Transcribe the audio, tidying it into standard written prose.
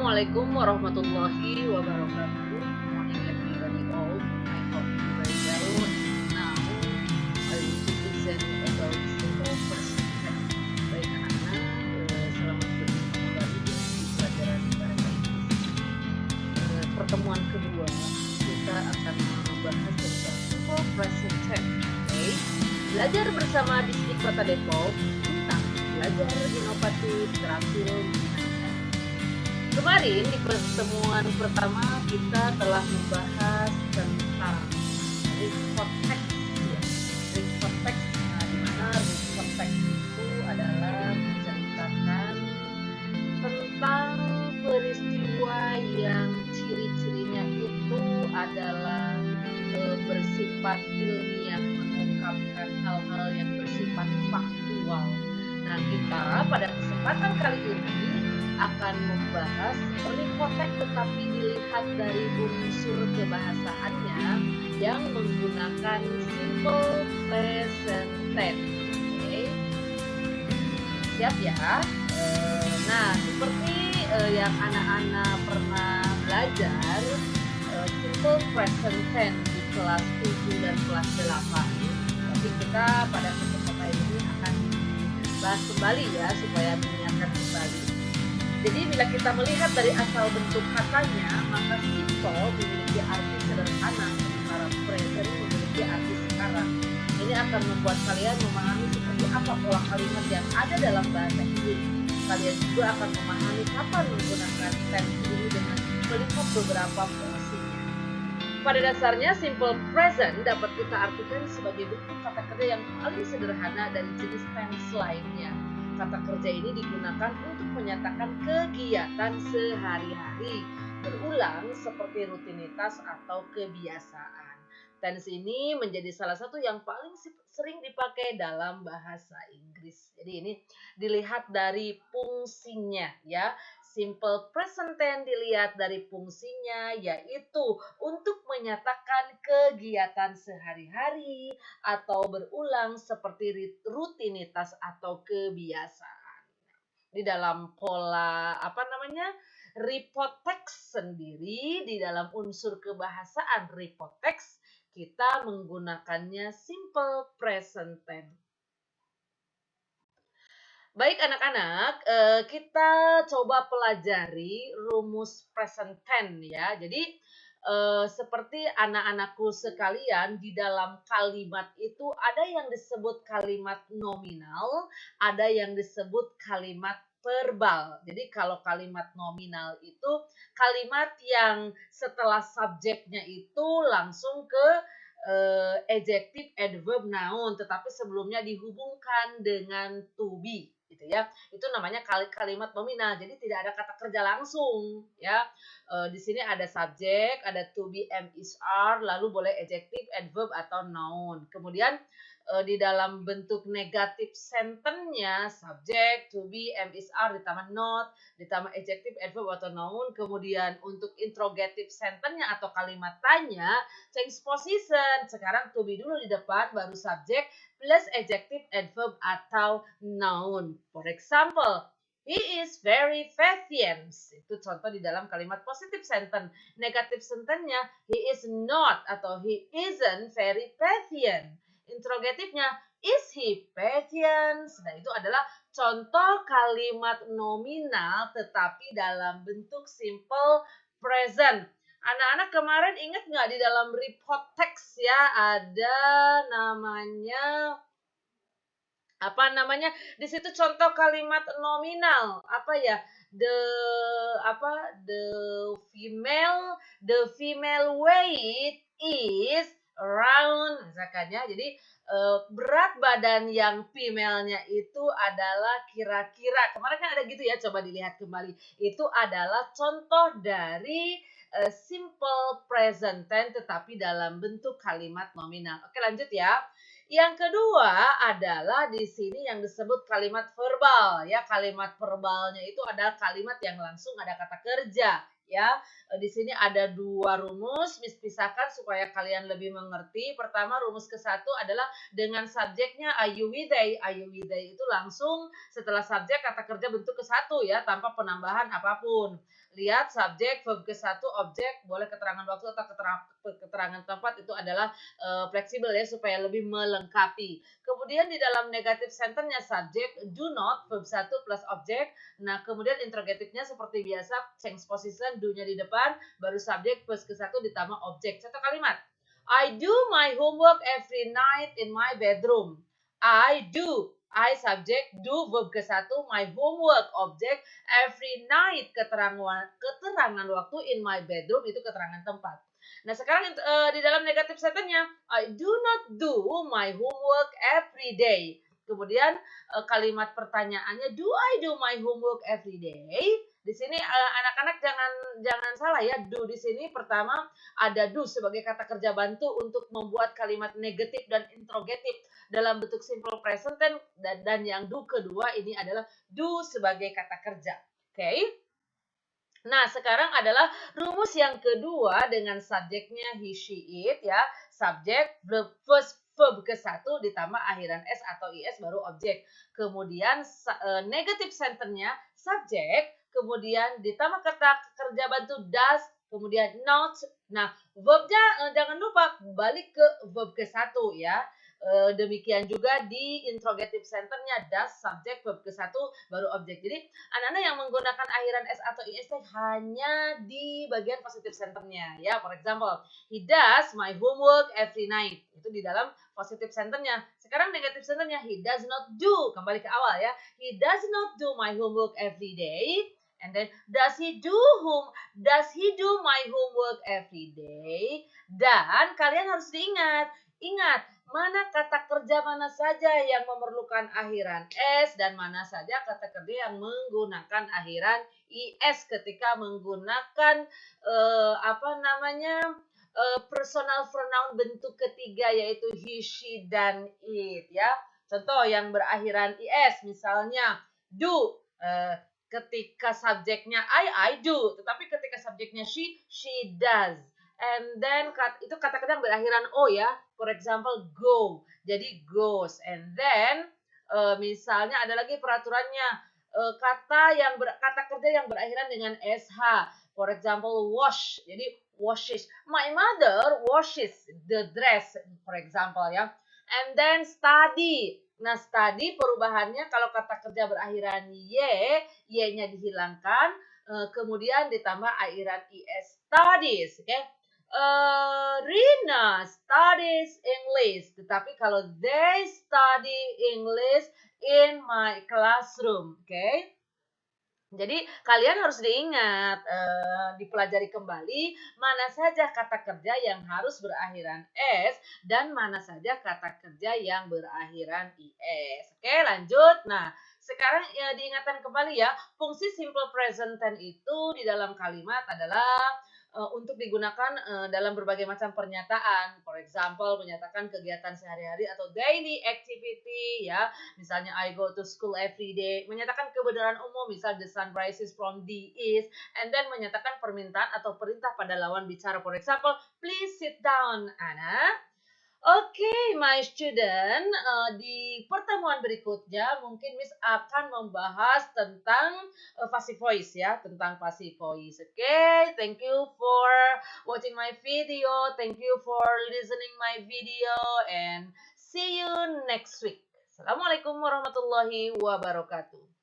Assalamualaikum warahmatullahi wabarakatuh. Good morning everybody all. I hope you very well. Now I will to present about simple first step. Baik anak-anak, selamat berjumpa kembali di pelajaran bahasa Inggris. Pertemuan kedua kita akan membahas tentang simple present tense. Okay? Belajar bersama Distrik Kota Depok tentang belajar inovatif terampil. Kemarin di pertemuan pertama kita telah membahas tentang report text, ya. Report text, di mana report text itu adalah menceritakan tentang peristiwa yang ciri-cirinya itu adalah bersifat ilmiah, mengungkapkan hal-hal yang bersifat faktual. Nah, kita pada kesempatan kali ini akan membahas report text tetapi dilihat dari unsur kebahasaannya yang menggunakan simple present tense. Okay. Siap ya? Nah, seperti yang anak-anak pernah belajar simple present tense di kelas 7 dan kelas 8. Tapi kita pada kesempatan ini akan bahas kembali ya supaya mengingatkan kembali. Jadi bila kita melihat dari asal bentuk katanya, maka simple memiliki arti sederhana, sementara present memiliki arti sekarang. Ini akan membuat kalian memahami seperti apa pola kalimat yang ada dalam bahasa Inggris. Kalian juga akan memahami kapan menggunakan tense ini dengan melihat beberapa fungsinya. Pada dasarnya, simple present dapat kita artikan sebagai bentuk kata kerja yang paling sederhana dari jenis tense lainnya. Kata kerja ini digunakan untuk menyatakan kegiatan sehari-hari, berulang seperti rutinitas atau kebiasaan. Tense ini menjadi salah satu yang paling sering dipakai dalam bahasa Inggris. Jadi ini dilihat dari fungsinya ya. Simple present tense dilihat dari fungsinya, yaitu untuk menyatakan kegiatan sehari-hari atau berulang seperti rutinitas atau kebiasaan. Di dalam pola report text sendiri, di dalam unsur kebahasaan report text, kita menggunakannya simple present tense. Baik anak-anak, kita coba pelajari rumus present tense ya. Jadi seperti anak-anakku sekalian, di dalam kalimat itu ada yang disebut kalimat nominal, ada yang disebut kalimat verbal. Jadi kalau kalimat nominal itu kalimat yang setelah subjeknya itu langsung ke adjective, adverb, noun, tetapi sebelumnya dihubungkan dengan to be, gitu ya. Itu namanya kalimat nominal. Jadi tidak ada kata kerja langsung, ya. Di sini ada subjek, ada to be, am, is, are, lalu boleh adjective, adverb atau noun. Kemudian di dalam bentuk negatif sentence-nya subjek, to be, am, is, are ditambah not, ditambah adjective, adverb atau noun. Kemudian untuk interrogative sentence-nya atau kalimat tanya, change position. Sekarang to be dulu di depan, baru subjek plus adjective, adverb atau noun. For example, he is very patient. Itu contoh di dalam kalimat positive sentence. Negative sentence-nya, he is not atau he isn't very patient. Interrogatifnya, is he patient? Nah, itu adalah contoh kalimat nominal tetapi dalam bentuk simple present. Anak-anak kemarin ingat nggak di dalam report text ya ada namanya di situ contoh kalimat nominal the female weight is around misalkan ya. Jadi berat badan yang female-nya itu adalah kira-kira, kemarin kan ada gitu ya, coba dilihat kembali, itu adalah contoh dari simple present tense tetapi dalam bentuk kalimat nominal. Oke, lanjut ya. Yang kedua adalah di sini yang disebut kalimat verbal ya. Kalimat verbalnya itu adalah kalimat yang langsung ada kata kerja ya. Di sini ada dua rumus, pisahkan supaya kalian lebih mengerti. Pertama, rumus ke-1 adalah dengan subjeknya are you with they. Are you with they itu langsung setelah subjek kata kerja bentuk ke-1 ya, tanpa penambahan apapun. lihat subjek, verb ke-1, objek, boleh keterangan waktu atau keterangan tempat itu adalah fleksibel ya supaya lebih melengkapi. Kemudian di dalam negative sentence-nya subjek, do not, verb 1 plus objek. Nah, kemudian interrogative-nya seperti biasa, change position, do-nya di depan, baru subjek plus ke-1 ditambah objek. Satu kalimat. I do my homework every night in my bedroom. I do. I subjek, do verb ke-1, my homework objek, every night keterangan waktu, in my bedroom itu keterangan tempat. Nah, sekarang di dalam negative sentence-nya, I do not do my homework every day. Kemudian kalimat pertanyaannya, do I do my homework every day? Di sini anak-anak jangan salah ya, do di sini pertama ada do sebagai kata kerja bantu untuk membuat kalimat negatif dan interrogatif dalam bentuk simple present tense, dan yang do kedua ini adalah do sebagai kata kerja. Oke. Nah, sekarang adalah rumus yang kedua dengan subjeknya he, she, it ya. Subjek, verb ke-1 ditambah akhiran s atau is baru objek. Kemudian negative sentence-nya subjek, kemudian ditambah kata kerja bantu does, kemudian not. Nah, verbnya jangan lupa balik ke verb ke-1 ya. Demikian juga di interrogative sentence-nya does, subjek, verb ke-1 baru objek. Jadi anak-anak yang menggunakan akhiran s atau is hanya di bagian positive sentence-nya ya. For example, he does my homework every night. Itu di dalam positive sentence-nya. Sekarang negative sentence-nya, he does not do. Kembali ke awal ya. He does not do my homework every day. And then does he do my homework every day? Dan kalian harus ingat mana kata kerja mana saja yang memerlukan akhiran s dan mana saja kata kerja yang menggunakan akhiran is ketika menggunakan personal pronoun bentuk ketiga yaitu he, she, dan it ya. Contoh yang berakhiran is misalnya do, ketika subjeknya I do, tetapi ketika subjeknya she does. And then itu kata-kata yang berakhiran o ya. For example, go. Jadi goes. And then misalnya ada lagi peraturannya kata kerja yang berakhiran dengan sh. For example, wash. Jadi washes. My mother washes the dress. For example ya. And then study. Nah, study perubahannya kalau kata kerja berakhiran y-nya dihilangkan, kemudian ditambah akhiran is, studies, oke? Rina studies English, tetapi kalau they study English in my classroom, oke? Jadi kalian harus diingat, dipelajari kembali mana saja kata kerja yang harus berakhiran s dan mana saja kata kerja yang berakhiran is. Oke, lanjut. Nah, sekarang diingatkan kembali ya, fungsi simple present tense itu di dalam kalimat adalah untuk digunakan dalam berbagai macam pernyataan. For example, menyatakan kegiatan sehari-hari atau daily activity ya. Misalnya I go to school every day. Menyatakan kebenaran umum, misal the sun rises from the east. And then menyatakan permintaan atau perintah pada lawan bicara. For example, please sit down, Anna. Oke, my student, di pertemuan berikutnya mungkin Miss akan membahas tentang passive voice ya, tentang passive voice. Oke, thank you for watching my video, thank you for listening my video, and see you next week. Assalamualaikum warahmatullahi wabarakatuh.